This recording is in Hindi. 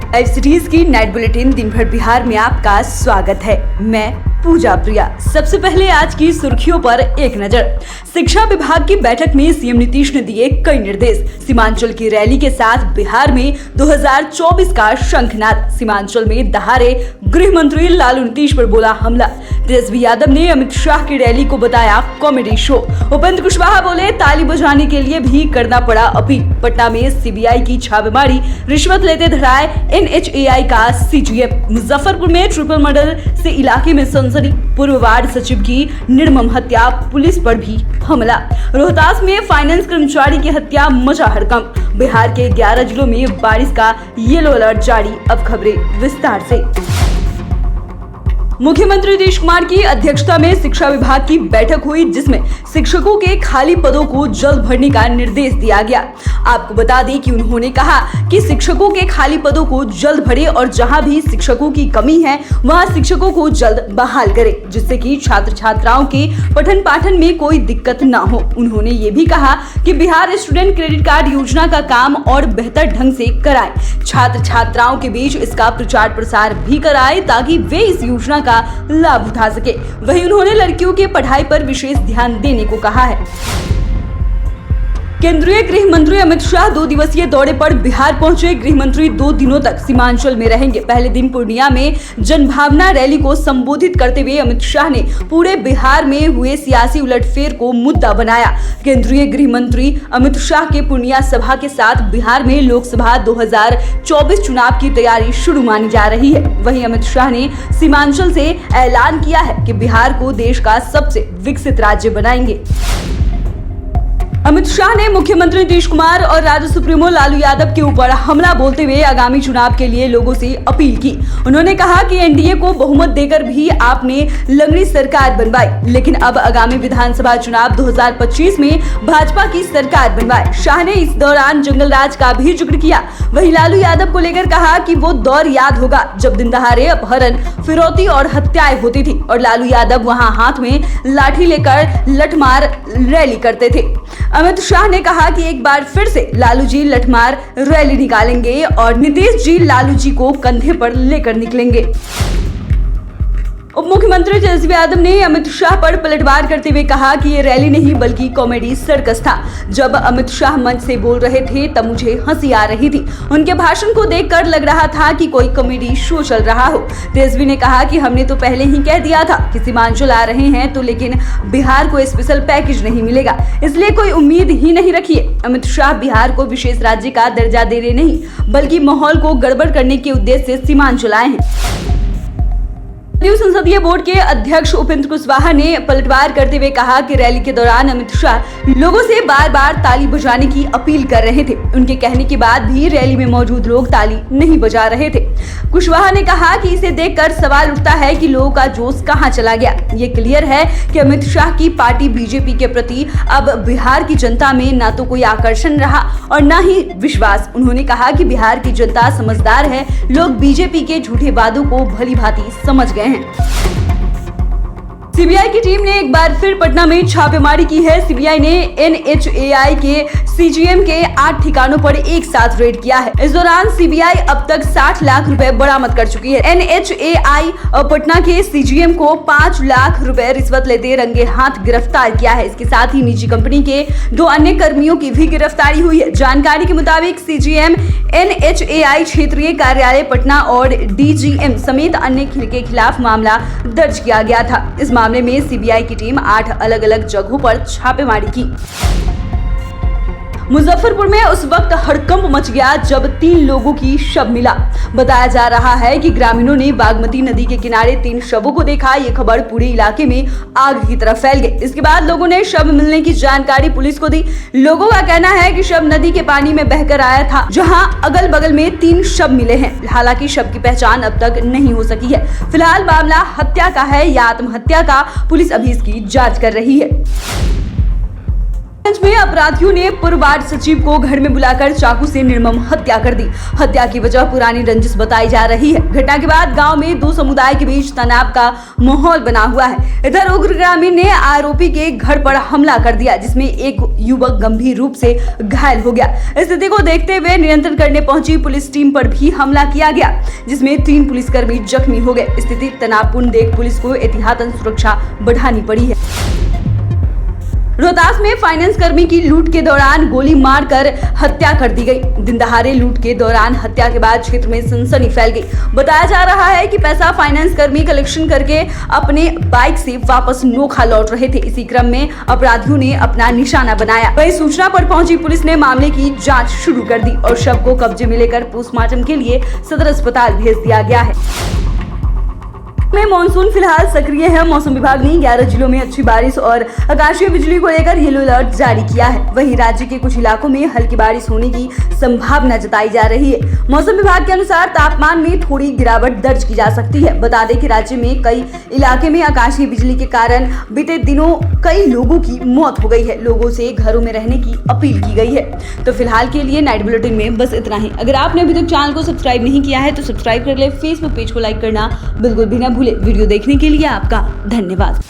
लाइव सिटीज की नाइट बुलेटिन दिन भर बिहार में आपका स्वागत है। मैं पूजा प्रिया। सबसे पहले आज की सुर्खियों पर एक नजर। शिक्षा विभाग की बैठक में सीएम नीतीश ने दिए कई निर्देश। सीमांचल की रैली के साथ बिहार में 2024 का शंखनाद। सीमांचल में दहाड़े गृह मंत्री लालू नीतीश पर बोला हमला। तेजस्वी यादव ने अमित शाह की रैली को बताया कॉमेडी शो। उपेंद्र कुशवाहा बोले ताली बजाने के लिए भी करना पड़ा अपील। पटना में सीबीआई की छापेमारी, रिश्वत लेते धराए NHAI का CGM। मुजफ्फरपुर में ट्रिपल मर्डर से इलाके में सनसनी। पूर्व वार्ड सचिव की निर्मम हत्या, पुलिस पर भी हमला। रोहतास में फाइनेंस कर्मचारी की हत्या, मचा हड़कंप। बिहार के 11 जिलों में बारिश का येलो अलर्ट जारी। अब खबरें विस्तार से। मुख्यमंत्री नीतीश कुमार की अध्यक्षता में शिक्षा विभाग की बैठक हुई, जिसमें शिक्षकों के खाली पदों को जल्द भरने का निर्देश दिया गया। आपको बता दें कि उन्होंने कहा कि शिक्षकों के खाली पदों को जल्द भरे और जहां भी शिक्षकों की कमी है वहां शिक्षकों को जल्द बहाल करें, जिससे कि छात्र छात्राओं के पठन पाठन में कोई दिक्कत न हो। उन्होंने ये भी कहा कि बिहार स्टूडेंट क्रेडिट कार्ड योजना का काम और बेहतर ढंग से कराएं। छात्र छात्राओं के बीच इसका प्रचार प्रसार भी कराएं ताकि वे इस योजना का लाभ उठा सके। वहीं उन्होंने लड़कियों के पढ़ाई पर विशेष ध्यान देने को कहा है। केंद्रीय गृह मंत्री अमित शाह 2 दिवसीय दौरे पर बिहार पहुंचे। गृह मंत्री 2 दिनों तक सीमांचल में रहेंगे। पहले दिन पूर्णिया में जनभावना रैली को संबोधित करते हुए अमित शाह ने पूरे बिहार में हुए सियासी उलटफेर को मुद्दा बनाया। केंद्रीय गृह मंत्री अमित शाह के पूर्णिया सभा के साथ बिहार में लोकसभा 2024 चुनाव की तैयारी शुरू मानी जा रही है। वहीं अमित शाह ने सीमांचल से ऐलान किया है कि बिहार को देश का सबसे विकसित राज्य बनाएंगे। अमित शाह ने मुख्यमंत्री नीतीश कुमार और राजद सुप्रीमो लालू यादव के ऊपर हमला बोलते हुए आगामी चुनाव के लिए लोगों से अपील की। उन्होंने कहा कि एनडीए को बहुमत देकर भी आपने लंगड़ी सरकार बनवाई, लेकिन अब आगामी विधानसभा चुनाव 2025 में भाजपा की सरकार बनवाए। शाह ने इस दौरान जंगल राज का भी जिक्र किया। वहीं लालू यादव को लेकर कहा कि वो दौर याद होगा जब दिन दहाड़े अपहरण, फिरौती और हत्याएं होती थी और लालू यादव वहां हाथ में लाठी लेकर लठमार रैली करते थे। अमित शाह ने कहा कि एक बार फिर से लालू जी लठमार रैली निकालेंगे और नीतीश जी लालू जी को कंधे पर लेकर निकलेंगे। उप मुख्यमंत्री तेजस्वी यादव ने अमित शाह पर पलटवार करते हुए कहा कि ये रैली नहीं बल्कि कॉमेडी सर्कस था। जब अमित शाह मंच से बोल रहे थे तब मुझे हंसी आ रही थी। उनके भाषण को देखकर लग रहा था कि कोई कॉमेडी शो चल रहा हो। तेजस्वी ने कहा कि हमने तो पहले ही कह दिया था कि सीमांचल आ रहे हैं तो, लेकिन बिहार को स्पेशल पैकेज नहीं मिलेगा, इसलिए कोई उम्मीद ही नहीं रखिए। अमित शाह बिहार को विशेष राज्य का दर्जा दे रहे नहीं बल्कि माहौल को गड़बड़ करने के उद्देश्य से सीमांचल आए हैं। संसदीय बोर्ड के अध्यक्ष उपेंद्र कुशवाहा ने पलटवार करते हुए कहा कि रैली के दौरान अमित शाह लोगों से बार बार ताली बजाने की अपील कर रहे थे। उनके कहने के बाद भी रैली में मौजूद लोग ताली नहीं बजा रहे थे। कुशवाहा ने कहा कि इसे देखकर सवाल उठता है कि लोगों का जोश कहां चला गया। ये क्लियर है कि अमित शाह की पार्टी बीजेपी के प्रति अब बिहार की जनता में न तो कोई आकर्षण रहा और न ही विश्वास। उन्होंने कहा कि बिहार की जनता समझदार है, लोग बीजेपी के झूठे वादों को भली भांति समझ गए हैं। सीबीआई की टीम ने एक बार फिर पटना में छापेमारी की है। सीबीआई ने NHAI के CGM के 8 ठिकानों पर एक साथ रेड किया है। इस दौरान सीबीआई अब तक 60 लाख रुपए बरामद कर चुकी है। NHAI पटना के CGM को 5 लाख रुपए रिश्वत लेते रंगे हाथ गिरफ्तार किया है। इसके साथ ही निजी कंपनी के 2 अन्य कर्मियों की भी गिरफ्तारी हुई है। जानकारी के मुताबिक CGM NHAI क्षेत्रीय कार्यालय पटना और DGM समेत अन्य के खिलाफ मामला दर्ज किया गया था। इस मामले में सीबीआई की टीम 8 अलग अलग जगहों पर छापेमारी की। मुजफ्फरपुर में उस वक्त हड़कंप मच गया जब 3 लोगों की शव मिला। बताया जा रहा है कि ग्रामीणों ने बागमती नदी के किनारे 3 शवों को देखा। ये खबर पूरे इलाके में आग की तरह फैल गई। इसके बाद लोगों ने शव मिलने की जानकारी पुलिस को दी। लोगों का कहना है कि शव नदी के पानी में बहकर आया था, जहां अगल बगल में 3 शव मिले हैं। हालांकि शव की पहचान अब तक नहीं हो सकी है। फिलहाल मामला हत्या का है या आत्महत्या का, पुलिस अभी इसकी जाँच कर रही है। में अपराधियों ने पूर्व वार्ड सचिव को घर में बुलाकर चाकू से निर्मम हत्या कर दी। हत्या की वजह पुरानी रंजिश बताई जा रही है। घटना के बाद गांव में दो समुदाय के बीच तनाव का माहौल बना हुआ है। इधर उग्र ग्रामीण ने आरोपी के घर पर हमला कर दिया, जिसमें एक युवक गंभीर रूप से घायल हो गया। स्थिति को देखते हुए नियंत्रण करने पहुंची पुलिस टीम पर भी हमला किया गया, जिसमें 3 पुलिसकर्मी जख्मी हो गए। स्थिति तनावपूर्ण देख पुलिस को एहतियातन सुरक्षा बढ़ानी पड़ी है। रोहतास में फाइनेंस कर्मी की लूट के दौरान गोली मारकर हत्या कर दी गई। दिन दहाड़े लूट के दौरान हत्या के बाद क्षेत्र में सनसनी फैल गई। बताया जा रहा है कि पैसा फाइनेंस कर्मी कलेक्शन करके अपने बाइक से वापस नोखा लौट रहे थे। इसी क्रम में अपराधियों ने अपना निशाना बनाया। वही सूचना पर पहुंची पुलिस ने मामले की जांच शुरू कर दी और शव को कब्जे में लेकर पोस्टमार्टम के लिए सदर अस्पताल भेज दिया गया है। में मानसून फिलहाल सक्रिय है। मौसम विभाग ने 11 जिलों में अच्छी बारिश और आकाशीय बिजली को लेकर येलो अलर्ट जारी किया है। वहीं राज्य के कुछ इलाकों में हल्की बारिश होने की संभावना जताई जा रही है। मौसम विभाग के अनुसार तापमान में थोड़ी गिरावट दर्ज की जा सकती है। बता दें कि राज्य में कई इलाके में आकाशीय बिजली के कारण बीते दिनों कई लोगों की मौत हो गई है। लोगों से घरों में रहने की अपील की गई है। तो फिलहाल के लिए नाइट बुलेटिन में बस इतना ही। अगर आपने अभी तक चैनल को सब्सक्राइब नहीं किया है तो सब्सक्राइब कर ले। फेसबुक पेज को लाइक करना बिल्कुल भी ना भूले। वीडियो देखने के लिए आपका धन्यवाद।